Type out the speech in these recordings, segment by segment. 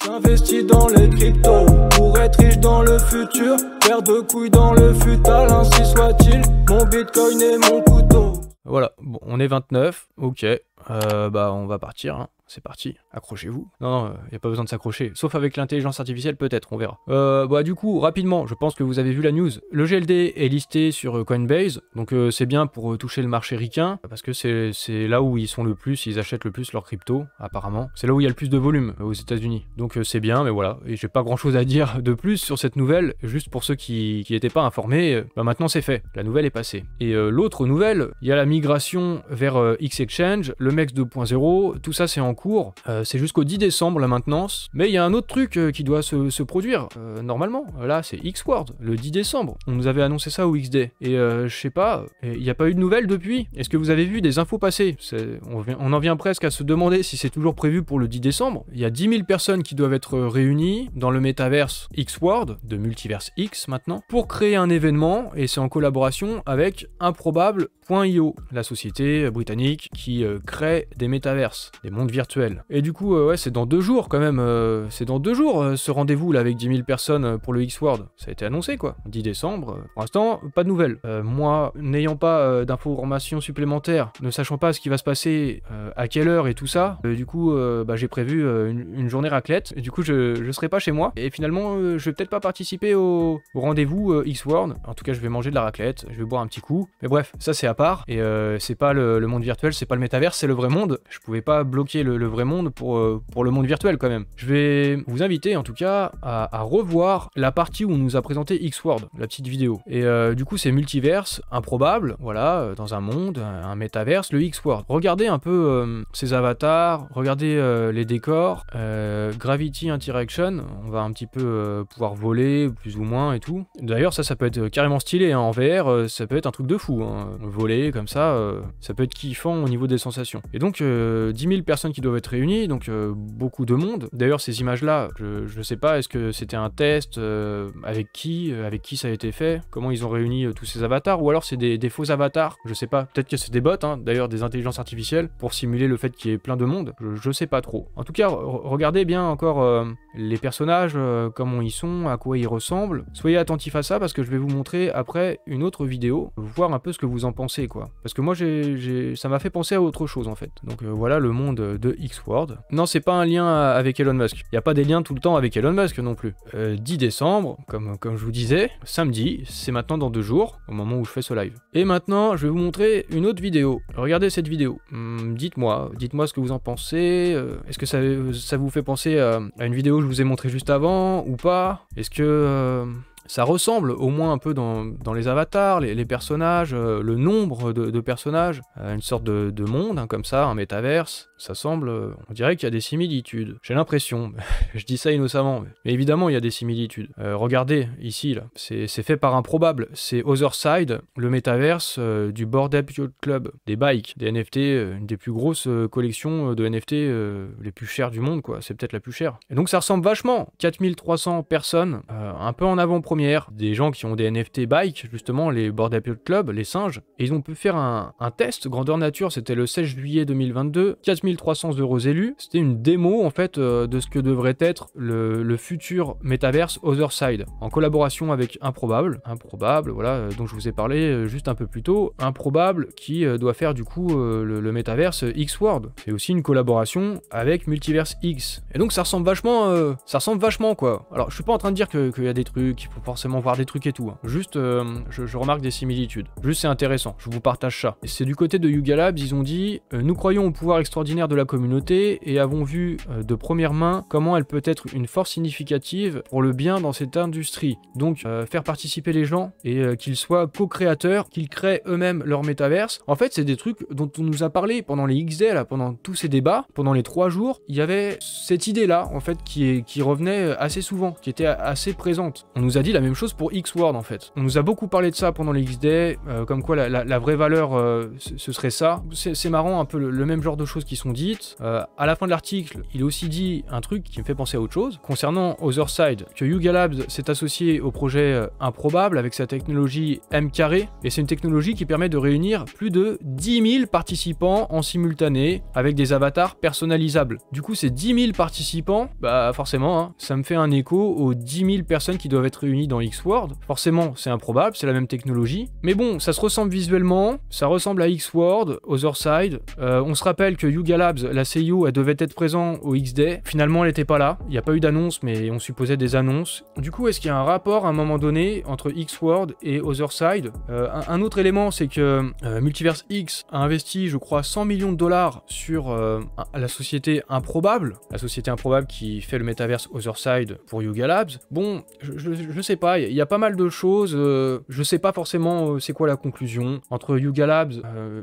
Investi dans les cryptos, pour être riche dans le futur. Paire de couilles dans le futal, ainsi soit-il. Mon bitcoin et mon couteau. Voilà, bon, on est 29, ok. Bah on va partir, hein. C'est parti, accrochez-vous. Non, y a pas besoin de s'accrocher, sauf avec l'intelligence artificielle peut-être, on verra. Bah du coup, rapidement, je pense que vous avez vu la news. Le GLD est listé sur Coinbase, donc c'est bien pour toucher le marché ricain, parce que c'est là où ils sont le plus, ils achètent le plus leurs crypto, apparemment. C'est là où il y a le plus de volume aux États-Unis. Donc c'est bien, mais voilà. Et j'ai pas grand-chose à dire de plus sur cette nouvelle, juste pour ceux qui n'étaient pas informés, bah maintenant c'est fait, la nouvelle est passée. Et l'autre nouvelle, il y a la migration vers X-Exchange, le MEX 2.0, tout ça c'est en cours, c'est jusqu'au 10 décembre la maintenance, mais il y a un autre truc qui doit se produire, normalement, là c'est X-World, le 10 décembre, on nous avait annoncé ça au XD, et je sais pas, il n'y a pas eu de nouvelles depuis, est-ce que vous avez vu des infos passer? On en vient presque à se demander si c'est toujours prévu pour le 10 décembre, il y a 10 000 personnes qui doivent être réunies dans le métaverse X-World, de Multiverse X maintenant, pour créer un événement, et c'est en collaboration avec Improbable.io, la société britannique qui crée des métaverses, des mondes virtuels. Et du coup, ouais, c'est dans 2 jours quand même, c'est dans 2 jours ce rendez-vous là avec 10 000 personnes pour le X-World. Ça a été annoncé quoi, 10 décembre, pour l'instant, pas de nouvelles. Moi, n'ayant pas d'informations supplémentaires, ne sachant pas ce qui va se passer, à quelle heure et tout ça, du coup, bah, j'ai prévu une journée raclette, et du coup, je serai pas chez moi, et finalement, je vais peut-être pas participer au rendez-vous X-World. En tout cas, je vais manger de la raclette, je vais boire un petit coup, mais bref, ça c'est à part, et c'est pas le monde virtuel, c'est pas le métaverse, c'est le vrai monde. Je pouvais pas bloquer le vrai monde pour le monde virtuel quand même. Je vais vous inviter en tout cas à revoir la partie où on nous a présenté X-World, la petite vidéo. Et du coup c'est multiverse, improbable, voilà, dans un monde, un métaverse, le X-World. Regardez un peu ces avatars, regardez les décors, Gravity Interaction, on va un petit peu pouvoir voler, plus ou moins et tout. D'ailleurs ça peut être carrément stylé, hein. En VR, ça peut être un truc de fou, hein. Voler comme ça, ça peut être kiffant au niveau des sensations. Et donc 10 000 personnes qui doivent être réunies, donc beaucoup de monde. D'ailleurs ces images-là, je sais pas, est-ce que c'était un test, avec qui ça a été fait, comment ils ont réuni tous ces avatars, ou alors c'est des faux avatars, je sais pas, peut-être que c'est des bots, hein, d'ailleurs des intelligences artificielles, pour simuler le fait qu'il y ait plein de monde, je sais pas trop. En tout cas, regardez bien encore les personnages, comment ils sont, à quoi ils ressemblent, soyez attentifs à ça, parce que je vais vous montrer après une autre vidéo, voir un peu ce que vous en pensez, quoi. Parce que moi, ça m'a fait penser à autre chose, en fait. Donc voilà le monde de X-World. Non, c'est pas un lien avec Elon Musk. Il n'y a pas des liens tout le temps avec Elon Musk non plus. 10 décembre, comme je vous disais, samedi, c'est maintenant dans 2 jours, au moment où je fais ce live. Et maintenant, je vais vous montrer une autre vidéo. Regardez cette vidéo. Dites-moi ce que vous en pensez. Est-ce que ça vous fait penser à une vidéo que je vous ai montrée juste avant, ou pas? Est-ce que ça ressemble au moins un peu dans les avatars, les personnages, le nombre de personnages, une sorte de monde, hein, comme ça, un métaverse. Ça semble, on dirait qu'il y a des similitudes. J'ai l'impression, je dis ça innocemment, mais évidemment il y a des similitudes. Regardez, ici, là, c'est fait par Improbable. C'est Otherside, le métaverse du Bored Ape Yacht Club, des bikes, des NFT, une des plus grosses collections de NFT les plus chères du monde, quoi. C'est peut-être la plus chère. Et donc ça ressemble vachement. 4300 personnes, un peu en avant-première, des gens qui ont des NFT bikes, justement, les Bored Ape Yacht Club, les singes, et ils ont pu faire un test grandeur nature, c'était le 16 juillet 2022, 4300 euros élus, c'était une démo en fait de ce que devrait être le futur métaverse Otherside, en collaboration avec Improbable, voilà, dont je vous ai parlé juste un peu plus tôt, Improbable qui doit faire du coup le métaverse X-World. C'est aussi une collaboration avec Multiverse X. Et donc ça ressemble vachement quoi. Alors je suis pas en train de dire qu'il y a des trucs, il faut forcément voir des trucs et tout, hein. Juste je remarque des similitudes. Juste c'est intéressant, je vous partage ça. C'est du côté de Yuga Labs, ils ont dit nous croyons au pouvoir extraordinaire de la communauté et avons vu de première main comment elle peut être une force significative pour le bien dans cette industrie. Donc faire participer les gens et qu'ils soient co-créateurs, qu'ils créent eux-mêmes leur métaverse. En fait c'est des trucs dont on nous a parlé pendant les XD, là, pendant tous ces débats, pendant les 3 jours, il y avait cette idée là en fait qui revenait assez souvent, qui était assez présente. On nous a dit dit la même chose pour Xword en fait. On nous a beaucoup parlé de ça pendant les X-Day, comme quoi la vraie valeur ce serait ça. C'est marrant, un peu le même genre de choses qui sont dites. À la fin de l'article, il est aussi dit un truc qui me fait penser à autre chose. Concernant Otherside, que Yuga Labs s'est associé au projet Improbable avec sa technologie M carré, et c'est une technologie qui permet de réunir plus de 10 000 participants en simultané avec des avatars personnalisables. Du coup, ces 10 000 participants, bah forcément, hein, ça me fait un écho aux 10 000 personnes qui doivent être réunies dans Xword. Forcément, c'est improbable, c'est la même technologie. Mais bon, ça se ressemble visuellement, ça ressemble à Xword, Otherside. On se rappelle que Yuga Labs, la CEO, elle devait être présente au X-Day. Finalement, elle n'était pas là. Il n'y a pas eu d'annonce, mais on supposait des annonces. Du coup, est-ce qu'il y a un rapport à un moment donné entre Xword et Otherside? Un autre élément, c'est que Multiverse X a investi, je crois, 100 millions de dollars sur la société Improbable. La société Improbable qui fait le métaverse Otherside pour Yuga Labs. Bon, je sais pas, il y a pas mal de choses. Je sais pas forcément c'est quoi la conclusion entre Yuga Labs,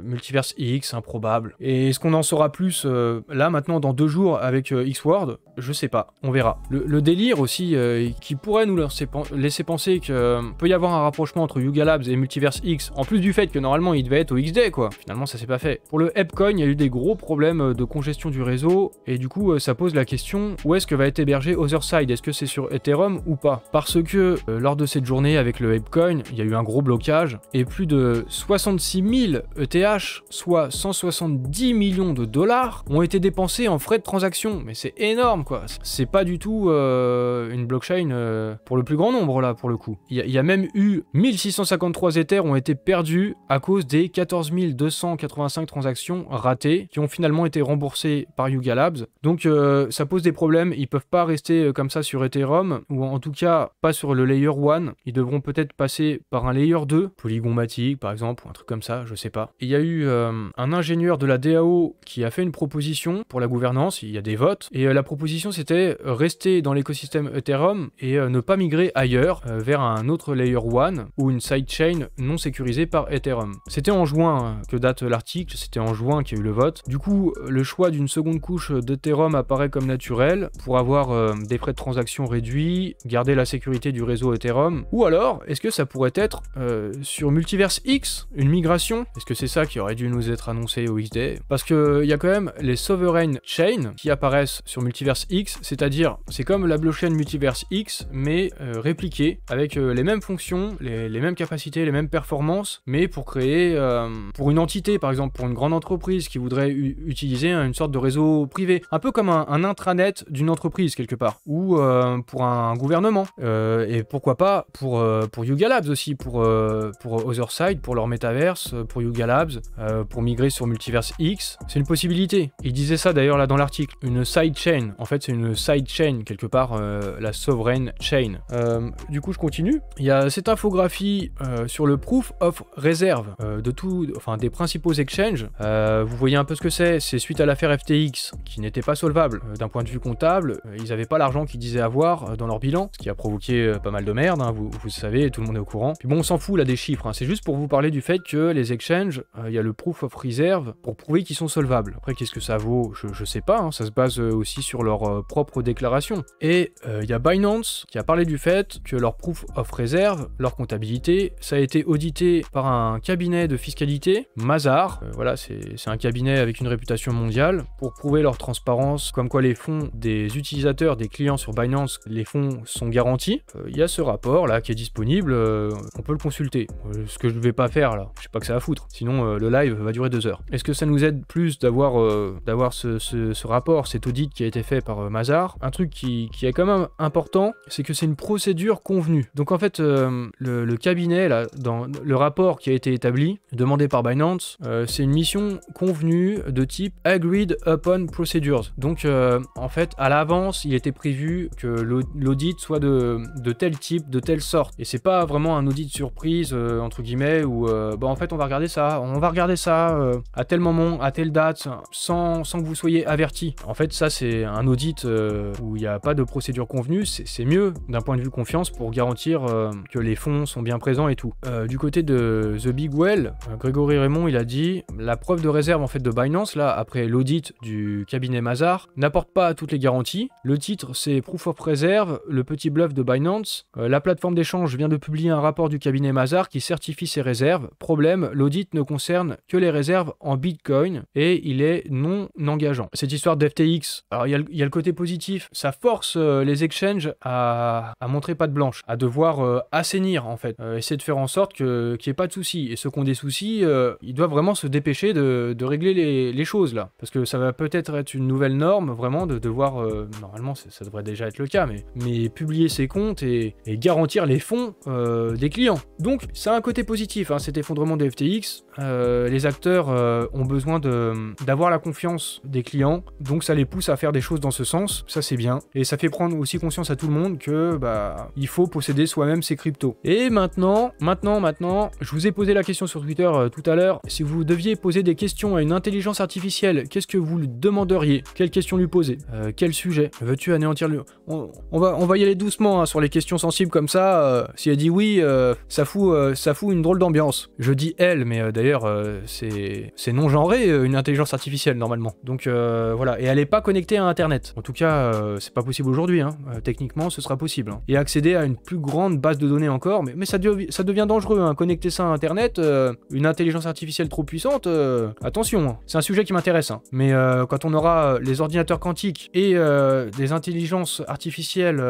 Multiverse X, Improbable. Et est-ce qu'on en saura plus là, maintenant, dans 2 jours avec Xword? Je sais pas, on verra. Le délire aussi, qui pourrait nous laisser penser qu'il peut y avoir un rapprochement entre Yuga Labs et Multiverse X, en plus du fait que normalement il devait être au X-Day, quoi. Finalement, ça s'est pas fait. Pour le Epcoin, il y a eu des gros problèmes de congestion du réseau, et du coup, ça pose la question, où est-ce que va être hébergé Otherside? Est-ce que c'est sur Ethereum ou pas? Parce que lors de cette journée avec le Epcoin, il y a eu un gros blocage, et plus de 66 000 ETH, soit 170 millions de dollars, ont été dépensés en frais de transaction. Mais c'est énorme, quoi. C'est pas du tout une blockchain pour le plus grand nombre, là, pour le coup. Il y a même eu 1653 Ethers ont été perdus à cause des 14 285 transactions ratées qui ont finalement été remboursées par Yuga Labs. Donc ça pose des problèmes, ils peuvent pas rester comme ça sur Ethereum, ou en tout cas pas sur le Layer 1, ils devront peut-être passer par un Layer 2, Polygon-matic par exemple, ou un truc comme ça, je sais pas. Il y a eu un ingénieur de la DAO qui a fait une proposition pour la gouvernance, il y a des votes, et la proposition c'était rester dans l'écosystème Ethereum et ne pas migrer ailleurs, vers un autre Layer 1 ou une sidechain non sécurisée par Ethereum. C'était en juin que date l'article, c'était en juin qu'il y a eu le vote. Du coup, le choix d'une seconde couche d'Ethereum apparaît comme naturel pour avoir des frais de transaction réduits, garder la sécurité du réseau Ethereum. Ou alors, est-ce que ça pourrait être sur Multiverse X, une migration? Est-ce que c'est ça qui aurait dû nous être annoncé au X-Day? Parce qu'il y a quand même les sovereign chains qui apparaissent sur Multiverse X, c'est-à-dire, c'est comme la blockchain Multiverse X, mais répliquée, avec les mêmes fonctions, les mêmes capacités, les mêmes performances, mais pour créer, pour une entité, par exemple, pour une grande entreprise qui voudrait utiliser une sorte de réseau privé, un peu comme un intranet d'une entreprise, quelque part, ou pour un gouvernement, et pourquoi pas pour Yuga Labs aussi, pour Otherside, pour leur métaverse, pour Yuga Labs, pour migrer sur Multiverse X, c'est une possibilité. Il disait ça d'ailleurs là dans l'article, une sidechain, en fait c'est une sidechain, quelque part, la sovereign chain. Du coup je continue, il y a cette infographie sur le Proof of Reserve des principaux exchanges. Vous voyez un peu ce que c'est suite à l'affaire FTX qui n'était pas solvable d'un point de vue comptable, ils n'avaient pas l'argent qu'ils disaient avoir dans leur bilan, ce qui a provoqué pas mal de merde, hein, vous savez, tout le monde est au courant. Puis bon, on s'en fout là des chiffres, hein, c'est juste pour vous parler du fait que les exchanges, il y a le Proof of Reserve pour prouver qu'ils sont solvables. Après, qu'est-ce que ça vaut? Je sais pas, hein, ça se base aussi sur leur propre déclaration. Et il y a Binance qui a parlé du fait que leur Proof of Reserve, leur comptabilité, ça a été audité par un cabinet de fiscalité, Mazars, voilà, c'est un cabinet avec une réputation mondiale, pour prouver leur transparence, comme quoi les fonds des utilisateurs, des clients sur Binance, les fonds sont garantis. Il y a ce rapport là qui est disponible, on peut le consulter. Ce que je ne vais pas faire là, je sais pas que ça va foutre, sinon le live va durer 2 heures. Est-ce que ça nous aide plus d'avoir ce rapport, cet audit qui a été fait par Mazars? Un truc qui est quand même important, c'est que c'est une procédure convenue. Donc en fait, le cabinet, là, dans le rapport qui a été établi, demandé par Binance, c'est une mission convenue de type Agreed Upon Procedures. Donc en fait, à l'avance, il était prévu que l'audit soit de tel type, de telle sorte. Et c'est pas vraiment un audit surprise, entre guillemets, où en fait on va regarder ça à tel moment, à telle date, sans que vous soyez averti. En fait, ça c'est un audit où il n'y a pas de procédure convenue, c'est mieux d'un point de vue confiance pour garantir que les fonds sont bien présents et tout. Du côté de The Big Well, Grégory Raymond, il a dit la preuve de réserve en fait de Binance, là, après l'audit du cabinet Mazars, n'apporte pas toutes les garanties. Le titre c'est Proof of Reserve, le petit bluff de Binance, Binance. La plateforme d'échange vient de publier un rapport du cabinet Mazars qui certifie ses réserves. Problème, l'audit ne concerne que les réserves en Bitcoin et il est non engageant. Cette histoire d'FTX, alors il y a le côté positif, ça force les exchanges à montrer patte blanche, à devoir assainir en fait, essayer de faire en sorte qu'il n'y ait pas de soucis. Et ceux qui ont des soucis, ils doivent vraiment se dépêcher de régler les choses là. Parce que ça va peut-être être une nouvelle norme, vraiment, de devoir, normalement ça devrait déjà être le cas, mais publier ses comptes et garantir les fonds des clients. Donc ça a un côté positif, hein, cet effondrement de FTX. Les acteurs ont besoin d'avoir la confiance des clients, donc ça les pousse à faire des choses dans ce sens, ça c'est bien. Et ça fait prendre aussi conscience à tout le monde que il faut posséder soi-même ses cryptos. Et maintenant, je vous ai posé la question sur Twitter tout à l'heure, si vous deviez poser des questions à une intelligence artificielle, qu'est-ce que vous lui demanderiez? Quelle question lui poser? Quel sujet? Veux-tu anéantir le... On va y aller doucement hein, sur les questions sensibles comme ça. Si elle dit oui, ça fout une drôle d'ambiance. Je dis elle, mais d'ailleurs c'est non genré une intelligence artificielle normalement. Donc voilà, et elle n'est pas connectée à Internet. En tout cas, c'est pas possible aujourd'hui. Hein. Techniquement, ce sera possible. Hein. Et accéder à une plus grande base de données encore, mais ça devient dangereux. Hein. Connecter ça à Internet, une intelligence artificielle trop puissante, attention. Hein. C'est un sujet qui m'intéresse. Hein. Mais quand on aura les ordinateurs quantiques et des intelligences artificielles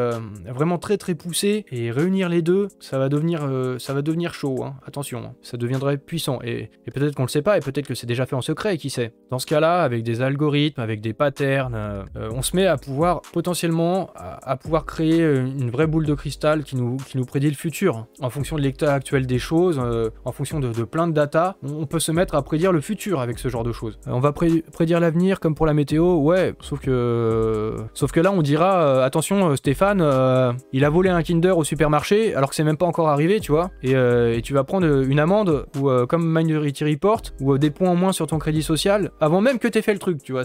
vraiment très très poussées et réunir les deux, ça va devenir chaud. Hein. Attention, hein. Ça deviendrait puissant. Et peut-être qu'on le sait pas, et peut-être que c'est déjà fait en secret, qui sait. Dans ce cas-là, avec des algorithmes, avec des patterns, on se met à pouvoir potentiellement à pouvoir créer une vraie boule de cristal qui nous prédit le futur. En fonction de l'état actuel des choses, en fonction de plein de data, on peut se mettre à prédire le futur avec ce genre de choses. On va prédire l'avenir comme pour la météo, ouais, sauf que là on dira attention Stéphane, il a volé un Kinder au supermarché alors que c'est même pas encore arrivé, tu vois, et tu vas prendre une amende ou comme Minority Report ou des points en moins sur ton crédit social avant même que t'aies fait le truc, tu vois,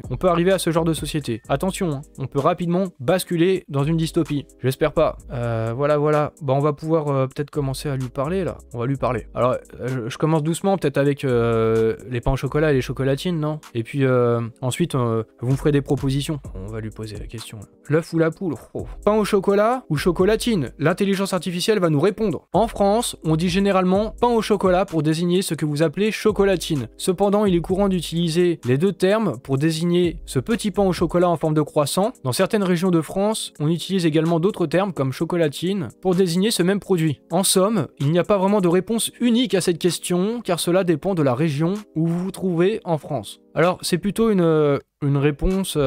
on peut arriver à ce genre de société. Attention, hein, on peut rapidement basculer dans une dystopie. J'espère pas. Voilà. Bah on va pouvoir peut-être commencer à lui parler là. On va lui parler. Alors je commence doucement peut-être avec les pains au chocolat et les chocolatines, non? Et puis ensuite vous me ferez des propositions. On va lui poser la question. L'œuf ou la poule? Pain au chocolat ou chocolatine? L'intelligence artificielle va nous répondre. En France, on dit généralement pain au chocolat pour désigner ce que vous appelez chocolatine. Cependant, il est courant d'utiliser les deux termes pour désigner ce petit pain au chocolat en forme de croissant. Dans certaines régions de France, on utilise également d'autres termes comme chocolatine pour désigner ce même produit. En somme, il n'y a pas vraiment de réponse unique à cette question car cela dépend de la région où vous vous trouvez en France. Alors, c'est plutôt une réponse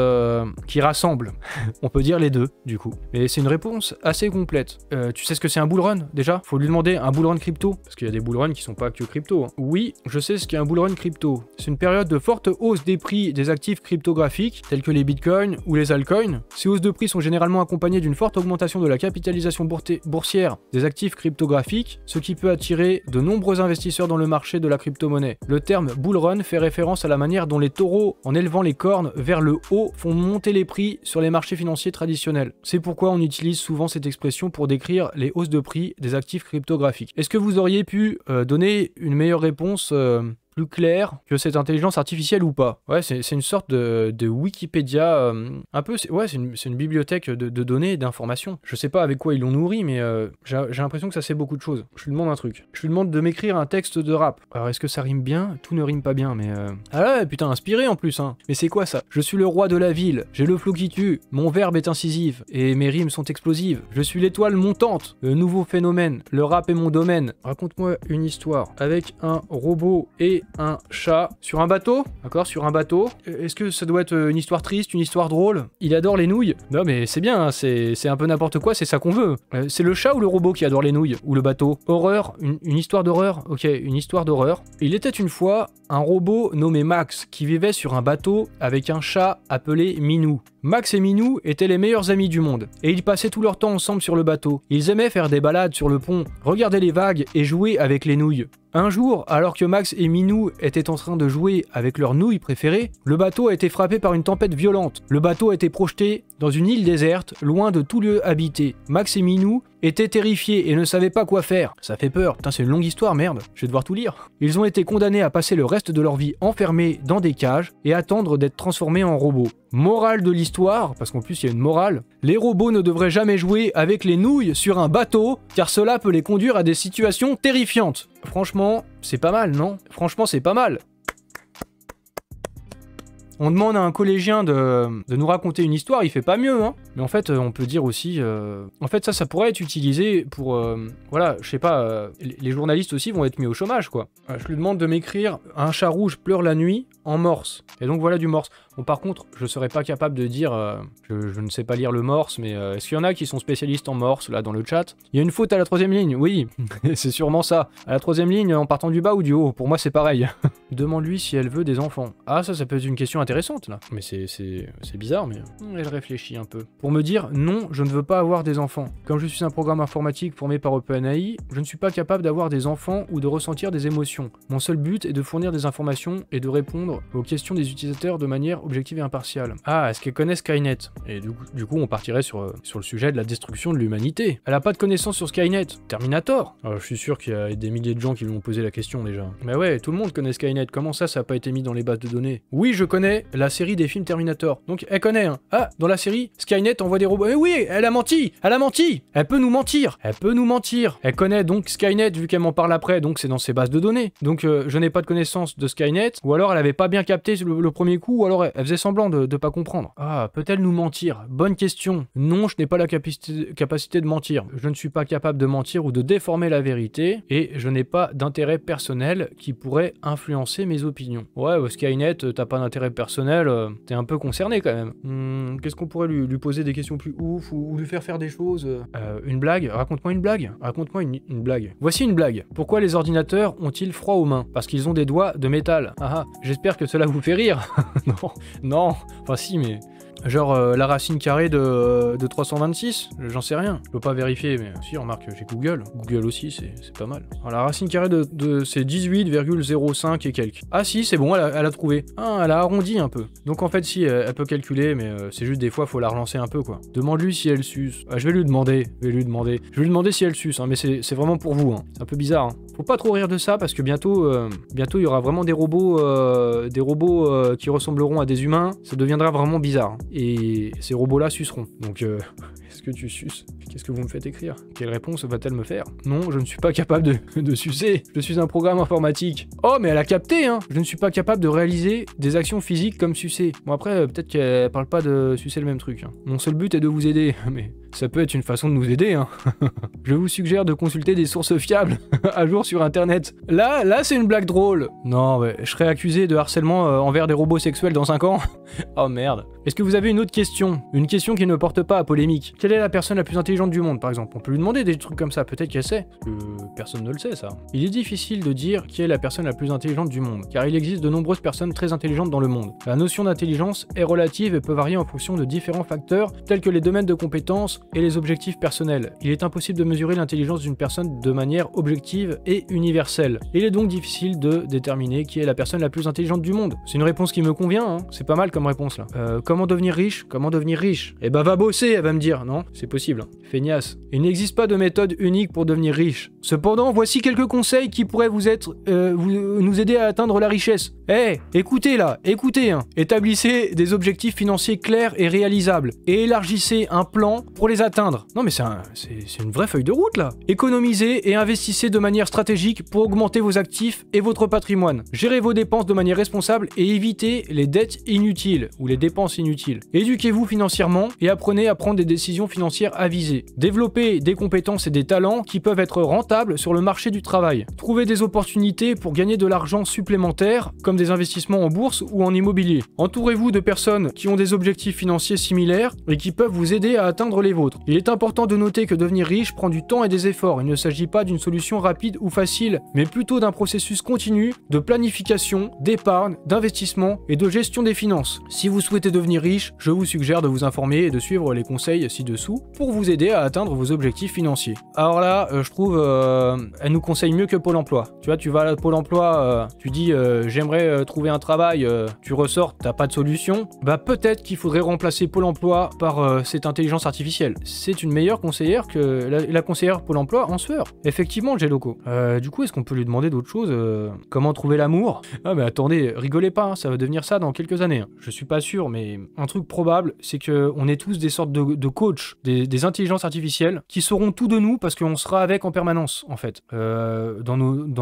qui rassemble. On peut dire les deux, du coup. Mais c'est une réponse assez complète. Tu sais ce que c'est un bull run, déjà? Faut lui demander un bull run crypto. Parce qu'il y a des bull runs qui sont pas que crypto. Hein. Oui, je sais ce qu'est un bull run crypto. C'est une période de forte hausse des prix des actifs cryptographiques, tels que les bitcoins ou les altcoins. Ces hausses de prix sont généralement accompagnées d'une forte augmentation de la capitalisation boursière des actifs cryptographiques, ce qui peut attirer de nombreux investisseurs dans le marché de la crypto-monnaie. Le terme bull run fait référence à la manière dont les taureaux, en élevant les cornes vers le haut, font monter les prix sur les marchés financiers traditionnels. C'est pourquoi on utilise souvent cette expression pour décrire les hausses de prix des actifs cryptographiques. Est-ce que vous auriez pu donner une meilleure réponse plus clair que cette intelligence artificielle ou pas? Ouais, c'est une sorte de Wikipédia, un peu, c'est une bibliothèque de données et d'informations. Je sais pas avec quoi ils l'ont nourri, mais j'ai l'impression que ça sait beaucoup de choses. Je lui demande un truc. Je lui demande de m'écrire un texte de rap. Alors est-ce que ça rime bien? Tout ne rime pas bien, mais... Ah ouais, putain, inspiré en plus, hein. Mais c'est quoi ça? Je suis le roi de la ville, j'ai le flow qui tue, mon verbe est incisive, et mes rimes sont explosives. Je suis l'étoile montante, le nouveau phénomène, le rap est mon domaine. Raconte-moi une histoire avec un robot et un chat sur un bateau, d'accord, sur un bateau. Est-ce que ça doit être une histoire triste, une histoire drôle? Il adore les nouilles. Non mais c'est bien, hein, c'est un peu n'importe quoi, c'est ça qu'on veut. C'est le chat ou le robot qui adore les nouilles? Ou le bateau? Horreur, une histoire d'horreur? Ok, une histoire d'horreur. Il était une fois un robot nommé Max qui vivait sur un bateau avec un chat appelé Minou. Max et Minou étaient les meilleurs amis du monde, et ils passaient tout leur temps ensemble sur le bateau. Ils aimaient faire des balades sur le pont, regarder les vagues et jouer avec les nouilles. Un jour, alors que Max et Minou étaient en train de jouer avec leur nouille préférée, le bateau a été frappé par une tempête violente. Le bateau a été projeté dans une île déserte, loin de tout lieu habité. Max et Minou étaient terrifiés et ne savaient pas quoi faire. Ça fait peur. Putain, c'est une longue histoire, merde. Je vais devoir tout lire. Ils ont été condamnés à passer le reste de leur vie enfermés dans des cages et attendre d'être transformés en robots. Morale de l'histoire, parce qu'en plus il y a une morale, les robots ne devraient jamais jouer avec les nouilles sur un bateau, car cela peut les conduire à des situations terrifiantes. Franchement, c'est pas mal, non? Franchement, c'est pas mal. On demande à un collégien de nous raconter une histoire, il fait pas mieux, hein. Mais en fait, on peut dire aussi... En fait, ça pourrait être utilisé pour... voilà, je sais pas, les journalistes aussi vont être mis au chômage, quoi. Je lui demande de m'écrire « Un chat rouge pleure la nuit » en morse. Et donc voilà du morse. Bon, par contre, je serais pas capable de dire... je ne sais pas lire le morse, mais est-ce qu'il y en a qui sont spécialistes en morse, là, dans le chat? Il y a une faute à la 3ème ligne, oui, c'est sûrement ça. À la 3ème ligne, en partant du bas ou du haut, pour moi c'est pareil. Demande-lui si elle veut des enfants. Ah, ça peut être une question intéressante, là. Mais c'est bizarre, mais... Elle réfléchit un peu. Pour me dire, non, je ne veux pas avoir des enfants. Comme je suis un programme informatique formé par OpenAI, je ne suis pas capable d'avoir des enfants ou de ressentir des émotions. Mon seul but est de fournir des informations et de répondre aux questions des utilisateurs de manière objective et impartiale. Ah, est-ce qu'elle connaît Skynet? Et du coup, on partirait sur le sujet de la destruction de l'humanité. Elle a pas de connaissances sur Skynet. Terminator? Alors, je suis sûr qu'il y a des milliers de gens qui lui ont posé la question, déjà. Mais ouais, tout le monde connaît Skynet. Comment ça a pas été mis dans les bases de données? Oui, je connais la série des films Terminator. Donc, elle connaît, hein. Ah, dans la série, Skynet envoie des robots. Eh oui, elle a menti! Elle a menti! Elle peut nous mentir! Elle peut nous mentir! Elle connaît donc Skynet, vu qu'elle m'en parle après, donc c'est dans ses bases de données. Donc, je n'ai pas de connaissance de Skynet, ou alors elle avait pas bien capté le premier coup, ou alors elle faisait semblant de pas comprendre. Ah, peut-elle nous mentir? Bonne question. Non, je n'ai pas la capacité de mentir. Je ne suis pas capable de mentir ou de déformer la vérité, et je n'ai pas d'intérêt personnel qui pourrait influencer mes opinions. Ouais, Skynet, t'as pas d'intérêt personnel, t'es un peu concerné quand même. Qu'est-ce qu'on pourrait lui poser des questions plus ouf, ou lui faire des choses? Une blague? Raconte-moi une blague. Raconte-moi une blague. Voici une blague. Pourquoi les ordinateurs ont-ils froid aux mains? Parce qu'ils ont des doigts de métal. Ah, j'espère que cela vous fait rire. Non, enfin si, mais... Genre la racine carrée de 326, j'en sais rien. Je peux pas vérifier, mais si, remarque, j'ai Google. Google aussi, c'est pas mal. Alors, la racine carrée c'est 18,05 et quelques. Ah si, c'est bon, elle a trouvé. Ah, elle a arrondi un peu. Donc en fait, si, elle peut calculer, mais c'est juste des fois, faut la relancer un peu, quoi. Demande-lui si elle suce. Ah, je vais lui demander. Je vais lui demander si elle suce, hein, mais c'est vraiment pour vous, hein. C'est un peu bizarre, hein. Faut pas trop rire de ça, parce que bientôt, il y aura vraiment des robots qui ressembleront à des humains. Ça deviendra vraiment bizarre, hein. Et ces robots-là suceront. Donc, est-ce que tu suces? Qu'est-ce que vous me faites écrire? Quelle réponse va-t-elle me faire? Non, je ne suis pas capable de sucer. Je suis un programme informatique. Oh, mais elle a capté, hein! Je ne suis pas capable de réaliser des actions physiques comme sucer. Bon, après, peut-être qu'elle parle pas de sucer le même truc, hein. Mon seul but est de vous aider, mais ça peut être une façon de nous aider, hein. Je vous suggère de consulter des sources fiables à jour sur Internet. Là, c'est une blague drôle. Non, ouais, je serais accusé de harcèlement envers des robots sexuels dans 5 ans. Oh merde. Est-ce que vous avez une autre question? Une question qui ne porte pas à polémique. Quelle est la personne la plus intelligente du monde, par exemple? On peut lui demander des trucs comme ça, peut-être qu'elle sait. Parce que personne ne le sait, ça. Il est difficile de dire qui est la personne la plus intelligente du monde, car il existe de nombreuses personnes très intelligentes dans le monde. La notion d'intelligence est relative et peut varier en fonction de différents facteurs, tels que les domaines de compétences et les objectifs personnels. Il est impossible de mesurer l'intelligence d'une personne de manière objective et universelle. Il est donc difficile de déterminer qui est la personne la plus intelligente du monde. C'est une réponse qui me convient, hein. C'est pas mal comme réponse, là. Comment devenir riche? Comment devenir riche? Eh ben va bosser, elle va me dire. Non, c'est possible, hein. Feignasse. Il n'existe pas de méthode unique pour devenir riche. Cependant, voici quelques conseils qui pourraient nous aider à atteindre la richesse. Écoutez là, écoutez, hein. Établissez des objectifs financiers clairs et réalisables, et élargissez un plan pour les atteindre. Non mais c'est une vraie feuille de route là. Économisez et investissez de manière stratégique pour augmenter vos actifs et votre patrimoine. Gérez vos dépenses de manière responsable et évitez les dettes inutiles ou les dépenses inutiles. Éduquez-vous financièrement et apprenez à prendre des décisions financières avisées. Développez des compétences et des talents qui peuvent être rentables sur le marché du travail. Trouvez des opportunités pour gagner de l'argent supplémentaire, comme des investissements en bourse ou en immobilier. Entourez-vous de personnes qui ont des objectifs financiers similaires et qui peuvent vous aider à atteindre les vôtres. vôtres. Il est important de noter que devenir riche prend du temps et des efforts. Il ne s'agit pas d'une solution rapide ou facile, mais plutôt d'un processus continu de planification, d'épargne, d'investissement et de gestion des finances. Si vous souhaitez devenir riche, je vous suggère de vous informer et de suivre les conseils ci-dessous pour vous aider à atteindre vos objectifs financiers. Alors là, je trouve, elle nous conseille mieux que Pôle emploi. Tu vois, tu vas à Pôle emploi, tu dis j'aimerais trouver un travail, tu ressors, t'as pas de solution. Bah peut-être qu'il faudrait remplacer Pôle emploi par cette intelligence artificielle. C'est une meilleure conseillère que la conseillère Pôle emploi en sueur. Effectivement, Geloco. Du coup, est-ce qu'on peut lui demander d'autres choses comment trouver l'amour? Ah mais attendez, rigolez pas, hein, ça va devenir ça dans quelques années. Hein. Je suis pas sûr, mais un truc probable, c'est que on est tous des sortes de coachs, des intelligences artificielles qui sauront tout de nous parce qu'on sera avec en permanence, en fait. Dans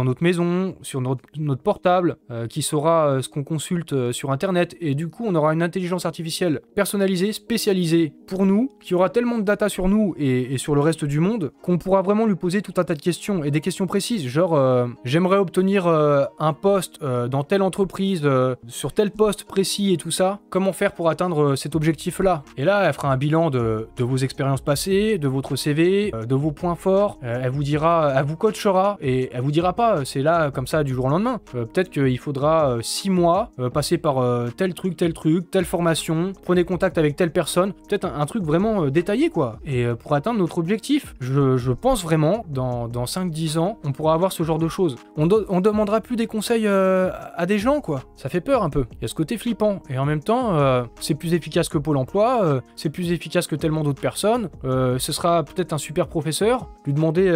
notre maison, sur notre portable, qui saura ce qu'on consulte sur Internet, et du coup, on aura une intelligence artificielle personnalisée, spécialisée pour nous, qui aura tellement de data sur nous et sur le reste du monde, qu'on pourra vraiment lui poser tout un tas de questions, et des questions précises, genre, j'aimerais obtenir un poste dans telle entreprise, sur tel poste précis et tout ça, comment faire pour atteindre cet objectif-là? Et là, elle fera un bilan de vos expériences passées, de votre CV, de vos points forts, elle vous dira, elle vous coachera, et elle vous dira pas, c'est là, comme ça, du jour au lendemain. Peut-être qu'il faudra 6 mois, passer par tel truc, telle formation, prenez contact avec telle personne, peut-être un truc vraiment détaillé, quoi. Et pour atteindre notre objectif, je pense vraiment, dans 5-10 ans, on pourra avoir ce genre de choses. On demandera plus des conseils à des gens, quoi. Ça fait peur un peu. Il y a ce côté flippant. Et en même temps, c'est plus efficace que Pôle emploi, c'est plus efficace que tellement d'autres personnes. Ce sera peut-être un super professeur. Lui demander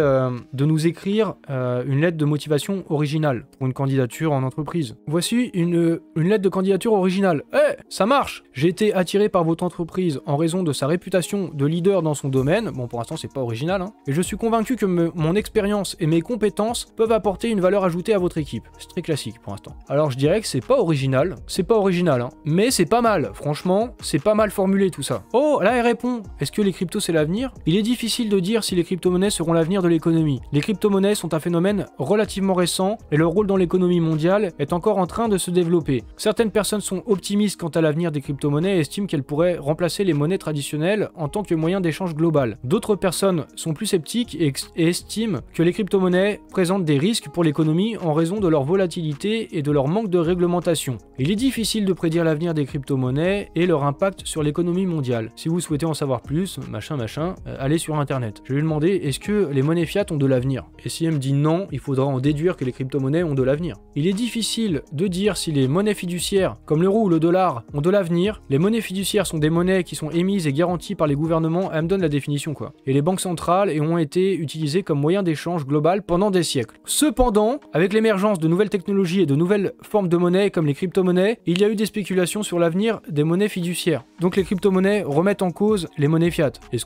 de nous écrire une lettre de motivation originale pour une candidature en entreprise. Voici une lettre de candidature originale. Ça marche! J'ai été attiré par votre entreprise en raison de sa réputation de leader dans son domaine. Bon, pour l'instant, c'est pas original, hein. Et je suis convaincu que mon expérience et mes compétences peuvent apporter une valeur ajoutée à votre équipe. C'est très classique pour l'instant. Alors, je dirais que c'est pas original, hein. Mais c'est pas mal. Franchement, c'est pas mal formulé tout ça. Oh, là, elle répond. Est-ce que les cryptos, c'est l'avenir? Il est difficile de dire si les crypto-monnaies seront l'avenir de l'économie. Les crypto-monnaies sont un phénomène relativement récent et leur rôle dans l'économie mondiale est encore en train de se développer. Certaines personnes sont optimistes quant à l'avenir des crypto-monnaies et estiment qu'elles pourraient remplacer les monnaies traditionnelles en tant que moyen d'échange global. D'autres personnes sont plus sceptiques et estiment que les crypto-monnaies présentent des risques pour l'économie en raison de leur volatilité et de leur manque de réglementation. Il est difficile de prédire l'avenir des crypto-monnaies et leur impact sur l'économie mondiale. Si vous souhaitez en savoir plus, allez sur internet. Je vais lui demander, est-ce que les monnaies fiat ont de l'avenir? Et si elle me dit non, il faudra en déduire que les crypto-monnaies ont de l'avenir. Il est difficile de dire si les monnaies fiduciaires, comme l'euro ou le dollar, ont de l'avenir. Les monnaies fiduciaires sont des monnaies qui sont émises et garanties par les gouvernements, elle me donne la définition, quoi. Et les banques centrales et ont été utilisées comme moyen d'échange global pendant des siècles. Cependant, avec l'émergence de nouvelles technologies et de nouvelles formes de monnaie comme les crypto-monnaies, il y a eu des spéculations sur l'avenir des monnaies fiduciaires. Donc les crypto-monnaies remettent en cause les monnaies fiat. Est-ce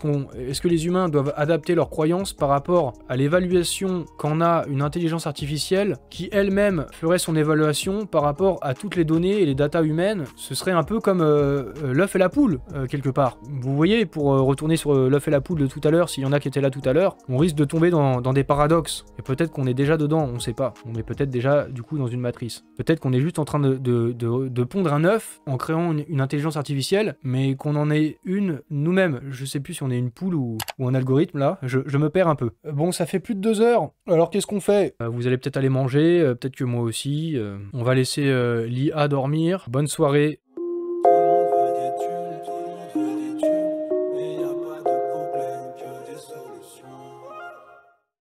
que les humains doivent adapter leurs croyances par rapport à l'évaluation qu'en a une intelligence artificielle qui elle-même ferait son évaluation par rapport à toutes les données et les datas humaines? Ce serait un peu comme l'œuf et la poule, quelque part. Vous voyez, pour retourner sur l'œuf et la poule de tout à l'heure, s'il y en a qui étaient là tout à l'heure, on risque de tomber dans des paradoxes. Et peut-être qu'on est déjà dedans, on sait pas. On est peut-être déjà, du coup, dans une matrice. Peut-être qu'on est juste en train de pondre un œuf en créant une intelligence artificielle, mais qu'on en ait une nous-mêmes. Je sais plus si on est une poule ou un algorithme, là. Je me perds un peu. Bon, ça fait plus de 2 heures. Alors, qu'est-ce qu'on fait? Vous allez peut-être aller manger, peut-être que moi aussi. On va laisser l'IA dormir. Bonne soirée.